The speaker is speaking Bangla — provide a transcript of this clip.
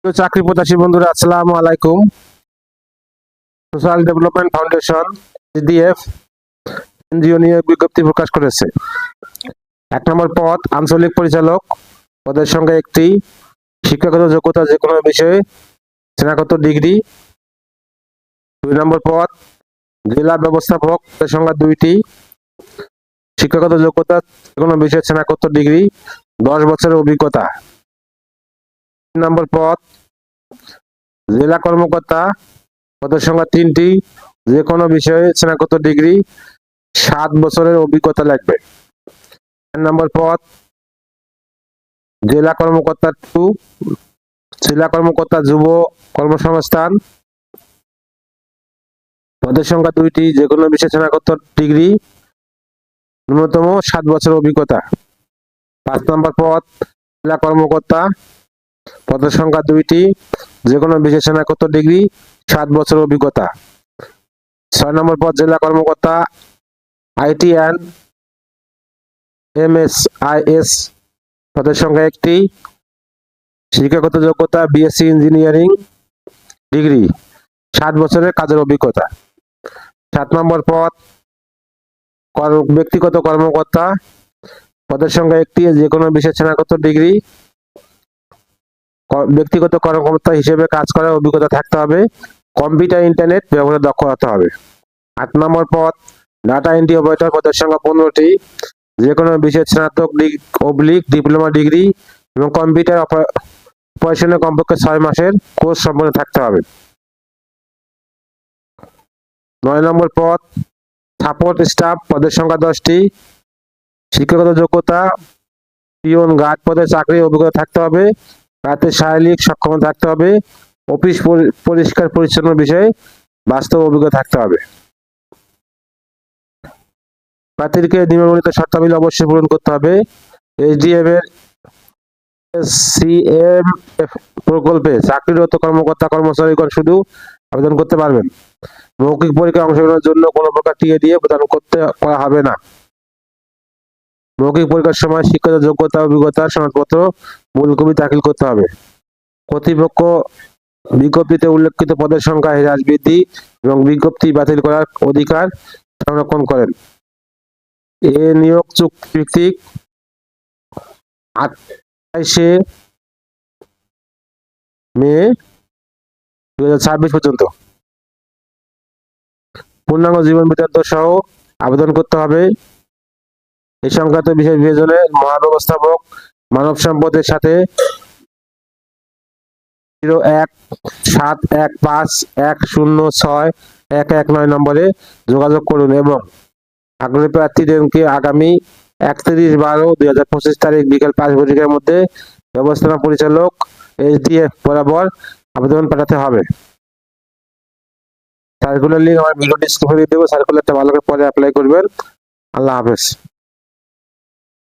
তো চাকরি প্রত্যাশী বন্ধুরা, আসসালামু আলাইকুম। Social development foundation SDF NGO নিয়োগ বিজ্ঞপ্তি প্রকাশ করেছে। 1 নম্বর পদ আঞ্চলিক পরিচালক, পদের সংখ্যা 1টি, শিক্ষাগত যোগ্যতা যে কোনো বিষয়ে স্নাতক ডিগ্রি। 2 নম্বর পদ জেলা ব্যবস্থাপক, পদের সংখ্যা 2টি, শিক্ষাগত যোগ্যতা যে কোনো বিষয়ে স্নাতক ডিগ্রি, 10 বছরের অভিজ্ঞতা। 3 নম্বর পদ জেলা কর্মকর্তা, পদের সংখ্যা 3টি, যে কোনো বিষয়ে স্নাতক ডিগ্রি, 7 বছরের অভিজ্ঞতা লাগবে। 4 নম্বর পদ জেলা কর্মকর্তা 2, জেলা কর্মকর্তা যুব কর্মসংস্থান, পদের সংখ্যা 2টি, যে কোনো বিষয়ে স্নাতক ডিগ্রি, ন্যূনতম 7 বছর অভিজ্ঞতা। 5 নম্বর পদ জেলা কর্মকর্তা, পদের সংখ্যা 2টি, যে কোনো বিষয়ে স্নাতক ডিগ্রি, 7 বছর অভিজ্ঞতা। 6 নম্বর পদ জেলা কর্মকর্তা আইটি অ্যান্ড এমএসআইএস, পদের সংখ্যা 1টি, শিক্ষাগত যোগ্যতা বিএসসি ইঞ্জিনিয়ারিং ডিগ্রি, 7 বছরের কাজের অভিজ্ঞতা। 7 নম্বর পদ ব্যক্তিগত কর্মকর্তা, পদের সংখ্যা 1টি, যে কোনো বিষয়ে স্নাতক ডিগ্রি, ব্যক্তিগত কর্মকর্তা হিসেবে কাজ করার অভিজ্ঞতা থাকতে হবে, কম্পিউটার ইন্টারনেট ব্যবহারে দক্ষ হতে হবে। 8 নম্বর পদ ডাটা এন্ট্রি অপারেটর, পদের সংখ্যা 15টি, যে কোনো বিষয়ে স্নাতক ডিপ্লোমা ডিগ্রি এবং কম্পিউটার অপারেশনে কমপক্ষে 6 মাসের কোর্স সম্পন্ন থাকতে হবে। 9 নম্বর পদ সাপোর্ট স্টাফ, পদের সংখ্যা 10টি, শিক্ষাগত যোগ্যতা পিয়ন গার্ড পদে চাকরির অভিজ্ঞতা থাকতে হবে, রাতে শারীরিক সক্ষমতা থাকতে হবে, অফিস পরিষ্কার পরিচ্ছন্ন বিষয়ে বাস্তব অভিজ্ঞতা থাকতে হবে। প্রার্থীকে নিম্নবর্ণিত শর্তাবলী অবশ্যই পূরণ করতে হবে। এসডিএফ এর সিএমএফ প্রকল্পে চাকরিরত কর্মকর্তা কর্মচারীগণ শুধু আবেদন করতে পারবেন। মৌখিক পরীক্ষায় অংশগ্রহণের জন্য কোনো প্রকার টিএডিএ প্রদান করা হবে না। মৌখিক পরীক্ষার সময় শিক্ষাগত যোগ্যতা অভিজ্ঞতা সনদপত্র মূল কপি দাখিল করতে হবে। কর্তৃপক্ষ বিজ্ঞপ্তিতে উল্লেখিত পদের সংখ্যা হ্রাস বৃদ্ধি এবং বিজ্ঞপ্তি বাতিল করার অধিকার সংরক্ষণ করেন। এ নিয়োগ চুক্তি ভিত্তিক 28 মে 2026 পর্যন্ত। পূর্ণাঙ্গ জীবন বৃত্তান্ত সহ আবেদন করতে হবে। এই সংক্রান্ত বিষয় বিবেচনায় মহাব্যবস্থাপক মানব সম্পদের সাথে 017151061119 নম্বরে যোগাযোগ করুন এবং আগ্রহী প্রার্থীদেরকে আগামী 31/12/2025 তারিখ বিকেল 5 ঘটিকার মধ্যে ব্যবস্থাপনা পরিচালক এসডিএফ বরাবর আবেদন পাঠাতে হবে। সার্কুলার লিঙ্ক আমার ভিডিও ডেসক্রিপশনে দিয়ে দেবো, সার্কুলারটা ভালো করে পরে অ্যাপ্লাই করবেন। আল্লাহ হাফেজ।